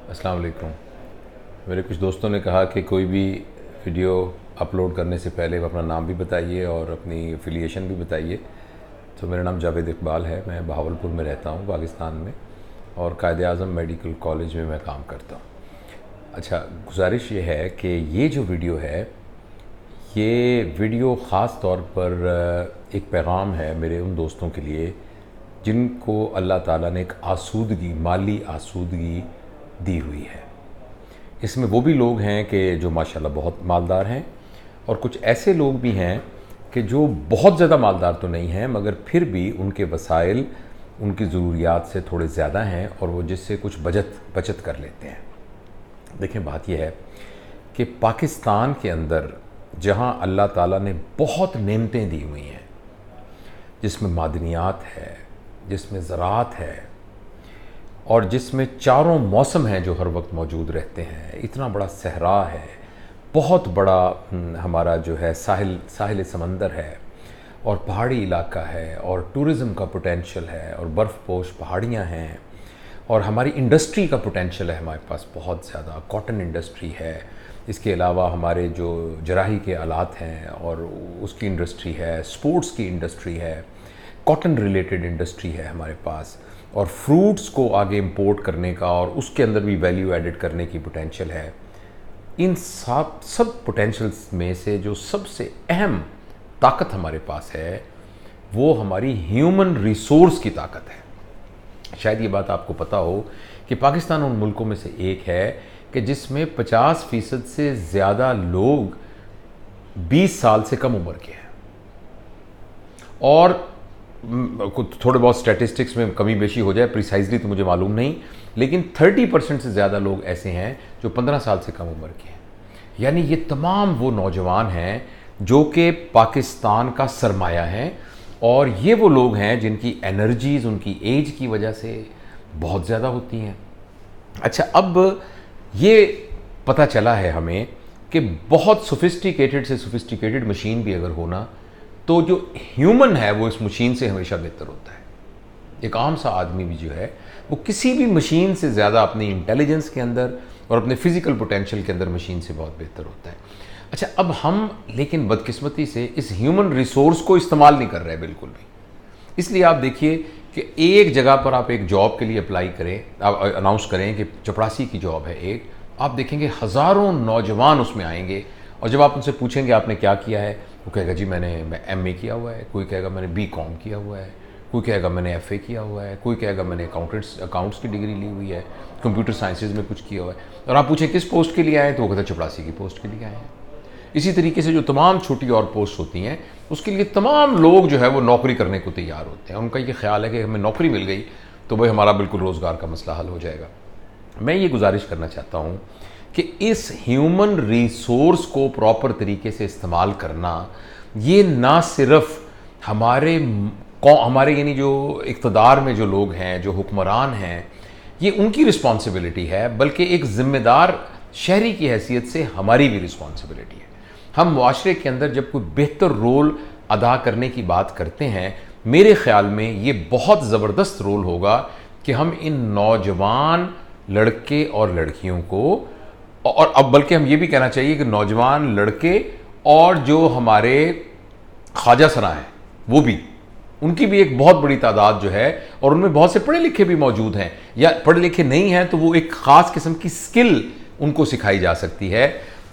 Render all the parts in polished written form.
अस्सलाम वालेकुम। मेरे कुछ दोस्तों ने कहा कि कोई भी वीडियो अपलोड करने से पहले वो अपना नाम भी बताइए और अपनी एफिलिएशन भी बताइए। तो मेरा नाम जावेद इकबाल है, मैं बहावलपुर में रहता हूँ पाकिस्तान में, और कायद-ए-आज़म मेडिकल कॉलेज में मैं काम करता हूँ। अच्छा, गुजारिश ये है कि ये जो वीडियो है, ये वीडियो ख़ास तौर पर एक पैगाम है मेरे उन दोस्तों के लिए जिनको अल्लाह ताला ने एक आसूदगी, माली आसूदगी दी हुई है। इसमें वो भी लोग हैं कि जो माशाल्लाह बहुत मालदार हैं, और कुछ ऐसे लोग भी हैं कि जो बहुत ज़्यादा मालदार तो नहीं हैं मगर फिर भी उनके वसाइल उनकी ज़रूरियात से थोड़े ज़्यादा हैं और वो जिससे कुछ बचत कर लेते हैं। देखें, बात यह है कि पाकिस्तान के अंदर जहां अल्लाह ताला ने बहुत नेमतें दी हुई हैं, जिसमें मादनियात है, जिसमें ज़राअत है और जिसमें चारों मौसम हैं जो हर वक्त मौजूद रहते हैं, इतना बड़ा सहरा है, बहुत बड़ा हमारा जो है साहिल समंदर है और पहाड़ी इलाका है और टूरिज़म का पोटेंशल है और बर्फ़पोश पहाड़ियाँ हैं और हमारी इंडस्ट्री का पोटेंशल है हमारे पास बहुत ज़्यादा। कॉटन इंडस्ट्री है, इसके अलावा हमारे जो जराही के आलात हैं और उसकी इंडस्ट्री है, स्पोर्ट्स की इंडस्ट्री है, कॉटन रिलेटेड इंडस्ट्री है हमारे पास, और फ्रूट्स को आगे इंपोर्ट करने का और उसके अंदर भी वैल्यू एडिड करने की पोटेंशल है। इन सब पोटेंशल्स में से जो सबसे अहम ताकत हमारे पास है वो हमारी ह्यूमन रिसोर्स की ताकत है। शायद ये बात आपको पता हो कि पाकिस्तान उन मुल्कों में से एक है कि जिसमें 50% से ज़्यादा लोग 20 साल से कम उम्र के हैं, और कुछ थोड़े बहुत स्टैटिस्टिक्स में कमी बेशी हो जाए, प्रिसाइजली तो मुझे मालूम नहीं, लेकिन 30% से ज़्यादा लोग ऐसे हैं जो 15 साल से कम उम्र के हैं। यानी ये तमाम वो नौजवान हैं जो कि पाकिस्तान का सरमाया हैं, और ये वो लोग हैं जिनकी एनर्जीज़ उनकी एज की वजह से बहुत ज़्यादा होती हैं। अच्छा, अब ये पता चला है हमें कि बहुत सोफिस्टिकेटेड से सोफिस्टिकेटेड मशीन भी अगर होना, तो जो ह्यूमन है वो इस मशीन से हमेशा बेहतर होता है। एक आम सा आदमी भी जो है वो किसी भी मशीन से ज़्यादा अपनी इंटेलिजेंस के अंदर और अपने फिजिकल पोटेंशियल के अंदर मशीन से बहुत बेहतर होता है। अच्छा, अब हम लेकिन बदकिस्मती से इस ह्यूमन रिसोर्स को इस्तेमाल नहीं कर रहे बिल्कुल भी। इसलिए आप देखिए कि एक जगह पर आप एक जॉब के लिए अप्लाई करें, आप अनाउंस करें कि चपरासी की जॉब है एक, आप देखेंगे हज़ारों नौजवान उसमें आएंगे, और जब आप उनसे पूछेंगे आपने क्या किया है, वो कहेगा जी मैंने MA किया हुआ है, कोई कहेगा मैंने BCom किया हुआ है, कोई कहेगा मैंने FA किया हुआ है, कोई कहेगा मैंने अकाउंट्स की डिग्री ली हुई है, कंप्यूटर साइंसेज में कुछ किया हुआ है। और आप पूछें किस पोस्ट के लिए आए, तो वो कहता है चपरासी की पोस्ट के लिए आए हैं। इसी तरीके से जो तमाम छोटी और पोस्ट होती हैं उसके लिए तमाम लोग जो है वो नौकरी करने को तैयार होते हैं। उनका ये ख्याल है कि हमें नौकरी मिल गई तो भाई हमारा बिल्कुल रोज़गार का मसला हल हो जाएगा। मैं ये गुजारिश करना चाहता हूँ कि इस ह्यूमन रिसोर्स को प्रॉपर तरीके से इस्तेमाल करना, ये ना सिर्फ हमारे यानी जो इक़्तिदार में जो लोग हैं, जो हुक्मरान हैं, ये उनकी रिस्पॉन्सिबिलिटी है, बल्कि एक ज़िम्मेदार शहरी की हैसियत से हमारी भी रिस्पॉन्सिबिलिटी है। हम मुआशरे के अंदर जब कोई बेहतर रोल अदा करने की बात करते हैं, मेरे ख़्याल में ये बहुत ज़बरदस्त रोल होगा कि हम इन नौजवान लड़के और लड़कियों को, और अब बल्कि हम ये भी कहना चाहिए कि नौजवान लड़के और जो हमारे ख्वाजा सरा हैं वो भी, उनकी भी एक बहुत बड़ी तादाद जो है, और उनमें बहुत से पढ़े लिखे भी मौजूद हैं, या पढ़े लिखे नहीं हैं तो वो एक ख़ास किस्म की स्किल उनको सिखाई जा सकती है।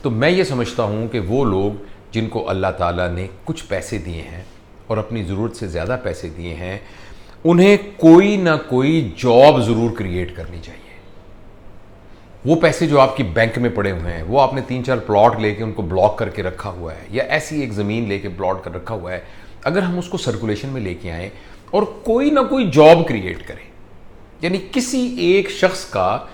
तो मैं ये समझता हूँ कि वो लोग जिनको अल्लाह ताला ने कुछ पैसे दिए हैं और अपनी ज़रूरत से ज़्यादा पैसे दिए हैं, उन्हें कोई ना कोई जॉब ज़रूर क्रिएट करनी चाहिए। वो पैसे जो आपकी बैंक में पड़े हुए हैं, वो आपने 3-4 प्लॉट लेके उनको ब्लॉक करके रखा हुआ है, या ऐसी एक ज़मीन लेके प्लॉट कर रखा हुआ है, अगर हम उसको सर्कुलेशन में लेके आएँ और कोई ना कोई जॉब क्रिएट करें, यानी किसी एक शख्स का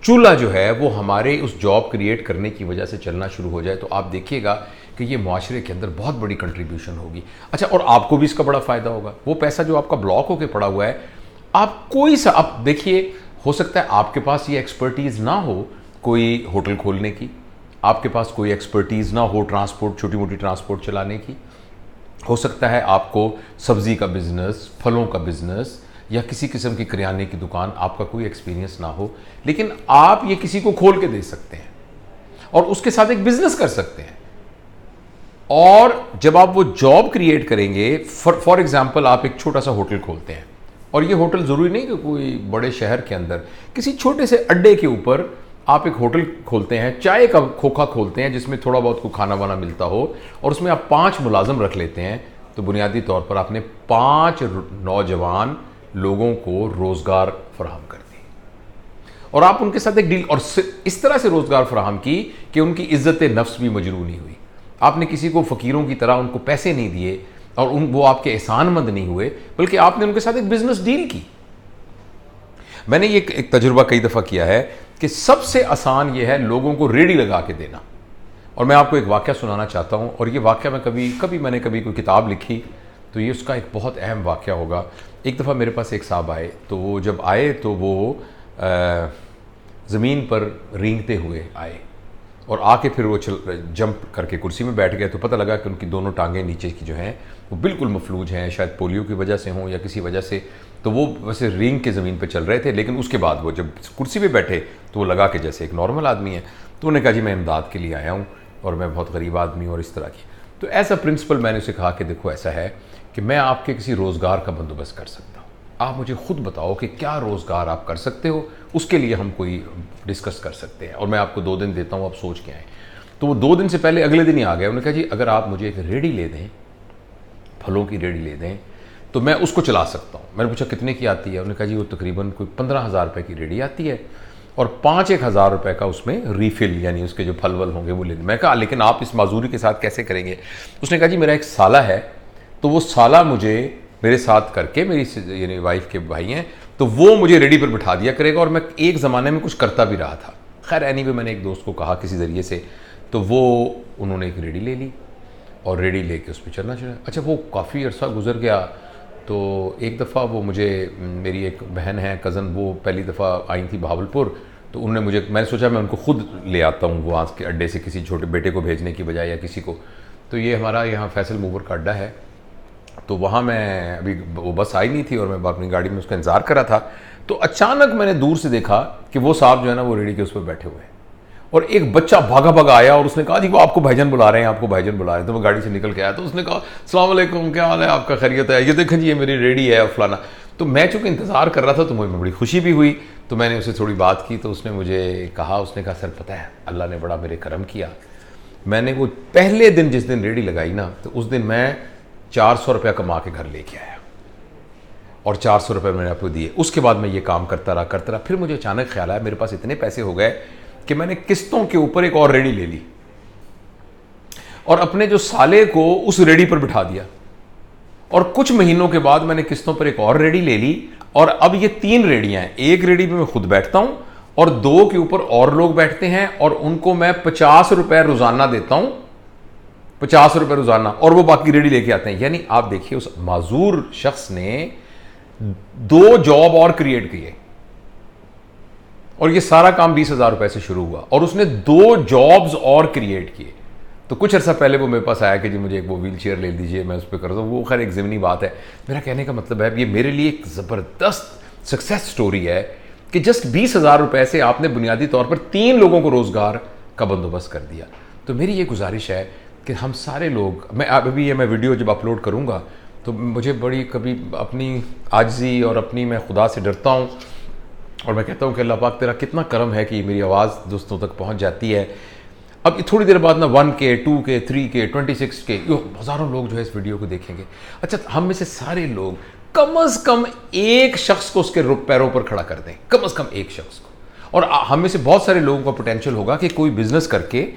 चूल्हा जो है वो हमारे उस जॉब क्रिएट करने की वजह से चलना शुरू हो जाए, तो आप देखिएगा कि ये मुआशरे के अंदर बहुत बड़ी कंट्रीब्यूशन होगी। अच्छा, और आपको भी इसका बड़ा फ़ायदा होगा। वो पैसा जो आपका ब्लॉक होकर पड़ा हुआ है, आप कोई सा, अब देखिए, हो सकता है आपके पास ये एक्सपर्टीज़ ना हो कोई होटल खोलने की, आपके पास कोई एक्सपर्टीज़ ना हो ट्रांसपोर्ट, छोटी मोटी ट्रांसपोर्ट चलाने की, हो सकता है आपको सब्ज़ी का बिज़नेस, फलों का बिज़नेस, या किसी किस्म की किराने की दुकान, आपका कोई एक्सपीरियंस ना हो, लेकिन आप ये किसी को खोल के दे सकते हैं और उसके साथ एक बिजनेस कर सकते हैं। और जब आप वो जॉब क्रिएट करेंगे, फॉर एग्जाम्पल आप एक छोटा सा होटल खोलते हैं, और ये होटल ज़रूरी नहीं कि कोई बड़े शहर के अंदर, किसी छोटे से अड्डे के ऊपर आप एक होटल खोलते हैं, चाय का खोखा खोलते हैं जिसमें थोड़ा बहुत को खाना वाना मिलता हो, और उसमें आप 5 मुलाजम रख लेते हैं, तो बुनियादी तौर पर आपने 5 नौजवान लोगों को रोज़गार फराहम कर दी, और आप उनके साथ एक डील, और इस तरह से रोज़गार फराहम की कि उनकी इज्जत नफ्स भी मजरू नहीं हुई। आपने किसी को फ़कीरों की तरह उनको पैसे नहीं दिए और वो आपके एहसानमंद नहीं हुए, बल्कि आपने उनके साथ एक बिजनेस डील की। मैंने ये एक तजुर्बा कई दफ़ा किया है कि सबसे आसान ये है लोगों को रेडी लगा के देना। और मैं आपको एक वाक़या सुनाना चाहता हूँ, और ये वाक़या मैं मैंने कभी कोई किताब लिखी तो ये उसका एक बहुत अहम वाक़या होगा। एक दफ़ा मेरे पास एक साहब आए, तो वो जब आए तो वो ज़मीन पर रेंगते हुए आए, और आके फिर वो जंप करके कुर्सी में बैठ गए, तो पता लगा कि उनकी दोनों टांगें नीचे की जो हैं वो बिल्कुल मफलूज हैं, शायद पोलियो की वजह से हों या किसी वजह से। तो वो वैसे रेंग के ज़मीन पे चल रहे थे, लेकिन उसके बाद वो जब कुर्सी पे बैठे तो वो लगा के जैसे एक नॉर्मल आदमी है। तो उन्होंने कहा जी मैं इमदाद के लिए आया हूँ और मैं बहुत गरीब आदमी हूँ और इस तरह की। तो ऐसा प्रिंसिपल मैंने उसे कहा कि देखो ऐसा है कि मैं आपके किसी रोज़गार का बंदोबस्त कर सकता हूँ, आप मुझे खुद बताओ कि क्या रोज़गार आप कर सकते हो, उसके लिए हम कोई डिस्कस कर सकते हैं, और मैं आपको 2 दिन देता हूँ, आप सोच के आएँ। तो वो 2 दिन से पहले अगले दिन ही आ गया। उन्होंने कहा जी अगर आप मुझे एक रेडी ले दें, फलों की रेडी ले दें, तो मैं उसको चला सकता हूँ। मैंने पूछा कितने की आती है? उन्होंने कहा जी वो तकरीबन कोई 15,000 रुपये की रेडी आती है, और 5-1 हज़ार रुपये का उसमें रीफिल यानी उसके जो फल वल होंगे वो ले लें। मैं कहा लेकिन आप इस माजूरी के साथ कैसे करेंगे? उसने कहा जी मेरा एक साला है, तो वो साला मुझे मेरे साथ करके, मेरी यानी वाइफ के भाई हैं, तो वो मुझे रेडी पर बिठा दिया करेगा, और मैं एक ज़माने में कुछ करता भी रहा था। खैर एनीवे मैंने एक दोस्त को कहा किसी ज़रिए से, तो वो उन्होंने एक रेडी ले ली और रेडी लेके उस पर चलना चाहिए। अच्छा वो काफ़ी अर्सा गुजर गया, तो एक दफ़ा वो मुझे, मेरी एक बहन है कज़न, वो पहली दफ़ा आई थी बहावलपुर, तो उन्होंने मुझे, मैंने सोचा मैं उनको खुद ले आता हूँ वो आज के अड्डे से, किसी छोटे बेटे को भेजने की बजाय या किसी को। तो ये हमारा यहाँ फैसल मूवर का अड्डा है, तो वहाँ मैं अभी, वो बस आई नहीं थी और मैं अपनी गाड़ी में उसका इंतज़ार कर रहा था, तो अचानक मैंने दूर से देखा कि वो साहब जो है ना वो रेडी के उस पर बैठे हुए हैं, और एक बच्चा भागा भागा आया और उसने कहा जी वो आपको भाईजान बुला रहे हैं, आपको भाईजान बुला रहे हैं। तो मैं गाड़ी से निकल के आया, तो उसने कहा अस्सलाम वालेकुम, क्या हाल है आपका, खैरियत है? ये देखें जी ये मेरी रेडी है और फलाना। तो मैं चूँकि इंतज़ार कर रहा था तो मुझे बड़ी खुशी भी हुई, तो मैंने उससे थोड़ी बात की, तो उसने मुझे कहा, उसने कहा सर पता है अल्लाह ने बड़ा मेरे करम किया, मैंने वो पहले दिन जिस दिन रेडी लगाई ना, तो उस दिन मैं 400 रुपया कमा के घर लेके आया, और 400 रुपये मैंने आपको दिए। उसके बाद मैं ये काम करता रहा। फिर मुझे अचानक ख्याल आया मेरे पास इतने पैसे हो गए कि मैंने किस्तों के ऊपर एक और रेडी ले ली, और अपने जो साले को उस रेडी पर बिठा दिया, और कुछ महीनों के बाद मैंने किस्तों पर एक और रेडी ले ली, और अब ये 3 रेडियां हैं। एक रेडी पे मैं खुद बैठता हूं, और 2 के ऊपर और लोग बैठते हैं, और उनको मैं 50 रुपए रोजाना देता हूं, 50 रुपए रोजाना, और वो बाकी रेडी लेके आते हैं। यानी आप देखिए उस माजूर शख्स ने 2 जॉब और क्रिएट किए, और ये सारा काम 20,000 रुपए से शुरू हुआ, और उसने 2 जॉब्स और क्रिएट किए। तो कुछ अर्सा पहले वो मेरे पास आया कि जी मुझे एक वो व्हील चेयर ले दीजिए, मैं उस पर कर दूँ। वो खैर एक ज़मीनी बात है। मेरा कहने का मतलब है ये मेरे लिए एक ज़बरदस्त सक्सेस स्टोरी है कि जस्ट 20,000 रुपए से आपने बुनियादी तौर पर 3 लोगों को रोज़गार का बंदोबस्त कर दिया। तो मेरी ये गुजारिश है कि हम सारे लोग, मैं वीडियो जब अपलोड करूँगा तो मुझे बड़ी कभी अपनी आजिज़ी और अपनी, मैं खुदा से डरता हूँ, और मैं कहता हूँ कि अल्लाह पाक तेरा कितना करम है कि मेरी आवाज़ दोस्तों तक पहुँच जाती है। अब थोड़ी देर बाद ना 1K, 2K, 3K, 26K, हज़ारों लोग जो है इस वीडियो को देखेंगे। अच्छा हम में से सारे लोग कम से कम एक शख्स को उसके पैरों पर खड़ा कर दें, कम से कम एक शख्स को। और हम में से बहुत सारे लोगों का पोटेंशियल होगा कि कोई बिजनेस करके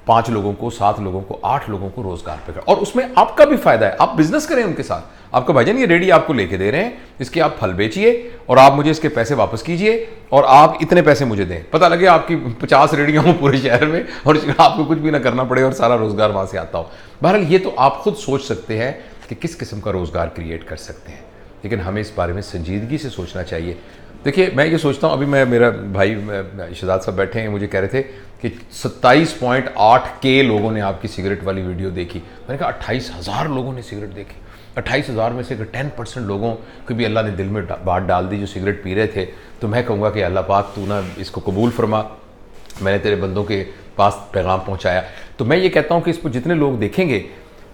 5 लोगों को, 7 लोगों को, 8 लोगों को रोजगार पे कर, और उसमें आपका भी फायदा है। आप बिजनेस करें उनके साथ, आपका भाईजान ये रेडी आपको लेके दे रहे हैं, इसके आप फल बेचिए और आप मुझे इसके पैसे वापस कीजिए, और आप इतने पैसे मुझे दें। पता लगे आपकी 50 रेडियां हो पूरे शहर में, और आपको कुछ भी ना करना पड़े और सारा रोजगार वहां से आता हो। बहरहाल ये तो आप खुद सोच सकते हैं कि किस किस्म का रोजगार क्रिएट कर सकते हैं, लेकिन हमें इस बारे में संजीदगी से सोचना चाहिए। देखिए मैं ये सोचता हूँ, अभी मेरा भाई शहजाद साहब बैठे हैं, मुझे कह रहे थे कि 27.8K लोगों ने आपकी सिगरेट वाली वीडियो देखी। मैंने कहा 28,000 लोगों ने सिगरेट देखी। 28,000 में से अगर 10% लोगों को भी अल्लाह ने दिल में बात डाल दी जो सिगरेट पी रहे थे, तो मैं कहूँगा कि अल्लाह पाक तू ना इसको कबूल फरमा, मैंने तेरे बंदों के पास पैगाम पहुँचाया। तो मैं ये कहता हूँ कि इसको जितने लोग देखेंगे,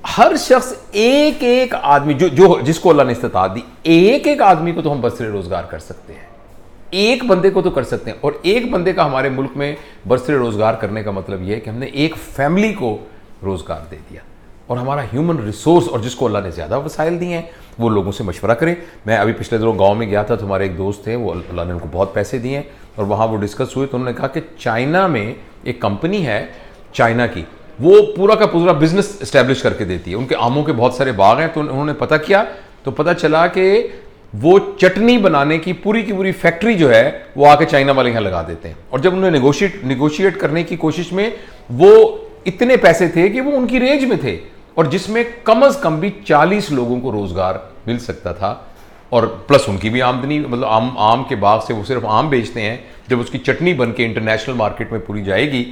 हर शख्स एक एक आदमी जो जिसको अल्लाह ने इस्तिताअत दी, एक एक आदमी को तो हम बरसरे रोज़गार कर सकते हैं, एक बंदे को तो कर सकते हैं। और एक बंदे का हमारे मुल्क में बरसरे रोज़गार करने का मतलब यह है कि हमने एक फैमिली को रोज़गार दे दिया। और हमारा ह्यूमन रिसोर्स, और जिसको अल्लाह ने ज़्यादा वसाइल दिए हैं, वो लोगों से मशवरा करें। मैं अभी पिछले दिनों गांव में गया था, तो हमारे एक दोस्त थे, वो अल्लाह ने उनको बहुत पैसे दिए हैं, और वहाँ वो डिस्कस हुए तो उन्होंने कहा कि चाइना में एक कंपनी है चाइना की, वो पूरा का पूरा बिजनेस इस्टेब्लिश करके देती है। उनके आमों के बहुत सारे बाग हैं, तो उन्होंने पता किया तो पता चला कि वो चटनी बनाने की पूरी फैक्ट्री जो है वो आके चाइना वाले यहाँ लगा देते हैं। और जब उन्होंने निगोशिएट करने की कोशिश में, वो इतने पैसे थे कि वो उनकी रेंज में थे, और जिसमें कम अज कम भी 40 लोगों को रोजगार मिल सकता था, और प्लस उनकी भी आमदनी, मतलब आम के बाग से वो सिर्फ आम बेचते हैं, जब उसकी चटनी बन के इंटरनेशनल मार्केट में पूरी जाएगी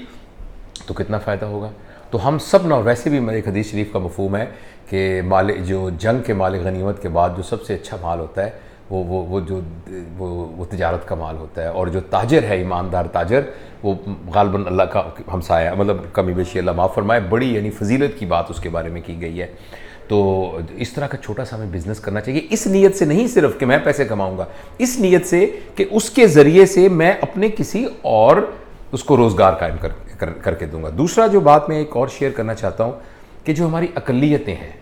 तो कितना फ़ायदा होगा। तो हम सब ना, वैसे भी मेरे हदीस शरीफ का मफहूम है कि माल, जो जंग के माल गनीमत के बाद जो सबसे अच्छा माल होता है वो तिजारत का माल होता है। और जो ताजर है, ईमानदार ताजर, वो गालबन अल्लाह का हमसाया, मतलब कमी बेशी अल्लाह माफ़ फरमाए, बड़ी यानी फजीलत की बात उसके बारे में की गई है। तो इस तरह का छोटा सा हमें बिज़नेस करना चाहिए, इस नीयत से नहीं सिर्फ कि मैं पैसे कमाऊँगा, इस नीयत से कि उसके ज़रिए से मैं अपने किसी और उसको रोज़गार कायम करके दूंगा। दूसरा जो बात मैं एक और शेयर करना चाहता हूँ कि जो हमारी अकलियतें हैं,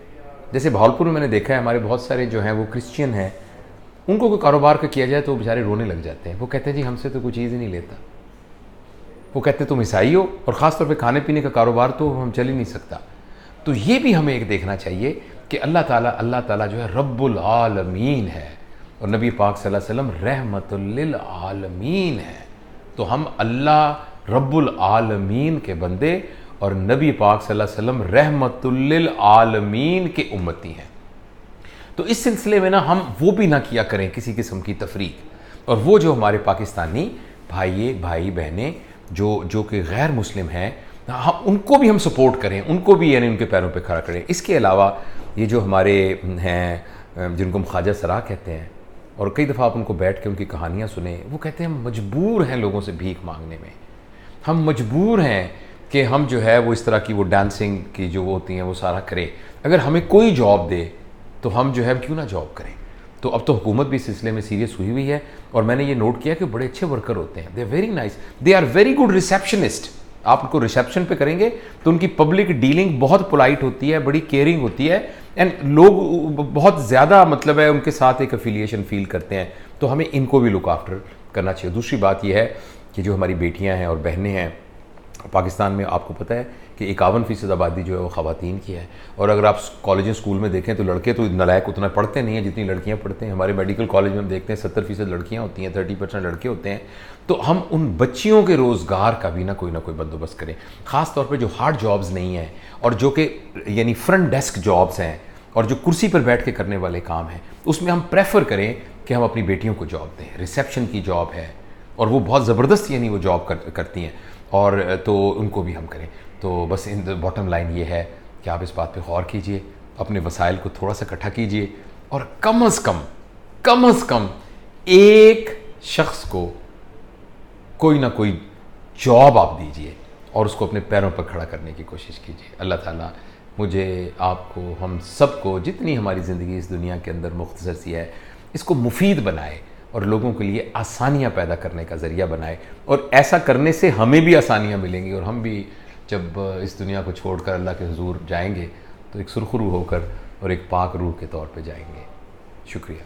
जैसे भावलपुर में मैंने देखा है, हमारे बहुत सारे जो हैं वो क्रिश्चियन हैं, उनको कोई कारोबार का किया जाए तो वो बेचारे रोने लग जाते हैं। वो कहते हैं जी हमसे तो कोई चीज़ ही नहीं लेता। वो कहते हैं तुम ईसाई हो, और ख़ास तौर पे खाने पीने का कारोबार तो हम चल ही नहीं सकता। तो ये भी हमें एक देखना चाहिए कि अल्लाह ताला जो है रब्बुल आलमीन है, और नबी पाक सल्लल्लाहु अलैहि वसल्लम रहमतुल लिल आलमीन है। तो हम अल्लाह रब्बुल आलमीन के बंदे और नबी पाक सल्लल्लाहु अलैहि वसल्लम रहमतुल लिल आलमीन के उम्मती हैं। तो इस सिलसिले में ना हम वो भी ना किया करें किसी किस्म की तफरीक। और वो जो हमारे पाकिस्तानी भाई बहनें जो कि गैर मुस्लिम हैं, हम उनको भी हम सपोर्ट करें, उनको भी यानी उनके पैरों पे खड़ा करें। इसके अलावा ये जो हमारे हैं जिनको हम ख्वाजा सरा कहते हैं, और कई दफ़ा आप उनको बैठ के उनकी कहानियाँ सुने, वो कहते हैं हम मजबूर हैं लोगों से भीख मांगने में, हम मजबूर हैं कि हम जो है वो इस तरह की वो डांसिंग की जो वो होती हैं वो सारा करें। अगर हमें कोई जॉब दे तो हम जो है क्यों ना जॉब करें। तो अब तो हुकूमत भी इस सिलसिले में सीरियस हुई है, और मैंने ये नोट किया कि बड़े अच्छे वर्कर होते हैं, they are very nice, they are very good receptionist. आप उनको रिसेप्शन पे करेंगे तो उनकी पब्लिक डीलिंग बहुत पोलाइट होती है, बड़ी केयरिंग होती है, एंड लोग बहुत ज़्यादा मतलब है उनके साथ एक एफिलिएशन फील करते हैं। तो हमें इनको भी लुक आफ्टर करना चाहिए। दूसरी बात यह है कि जो हमारी बेटियां हैं और बहनें हैं, पाकिस्तान में आपको पता है कि 51% आबादी जो है वो ख़वातीन की है। और अगर आप कॉलेज स्कूल में देखें तो लड़के तो नलायक उतना पढ़ते नहीं हैं जितनी लड़कियां पढ़ते हैं। हमारे मेडिकल कॉलेज में हम देखते हैं 70% लड़कियां होती हैं, 30% लड़के होते हैं। तो हम उन बच्चियों के रोज़गार का भी ना कोई बंदोबस्त करें, ख़ास तौर पर जो हार्ड जॉब्स नहीं हैं, और जो कि यानी फ्रंट डेस्क जॉब्स हैं, और जो कुर्सी पर बैठ के करने वाले काम हैं, उसमें हम प्रेफर करें कि हम अपनी बेटियों को जॉब दें। रिसेप्शन की जॉब है, और वो बहुत ज़बरदस्त यानी वो जॉब करती हैं, और तो उनको भी हम करें। तो बस इन बॉटम लाइन ये है कि आप इस बात पे गौर कीजिए, अपने वसाइल को थोड़ा सा इकट्ठा कीजिए, और कम अज़ कम एक शख्स को कोई ना कोई जॉब आप दीजिए, और उसको अपने पैरों पर खड़ा करने की कोशिश कीजिए। अल्लाह ताला मुझे, आपको, हम सबको, जितनी हमारी ज़िंदगी इस दुनिया के अंदर मुख्तसर सी है, इसको मुफीद बनाए और लोगों के लिए आसानियाँ पैदा करने का ज़रिया बनाए। और ऐसा करने से हमें भी आसानियाँ मिलेंगी, और हम भी जब इस दुनिया को छोड़कर अल्लाह के हुजूर जाएंगे तो एक सुरखरू होकर और एक पाक रूह के तौर पे जाएंगे। शुक्रिया।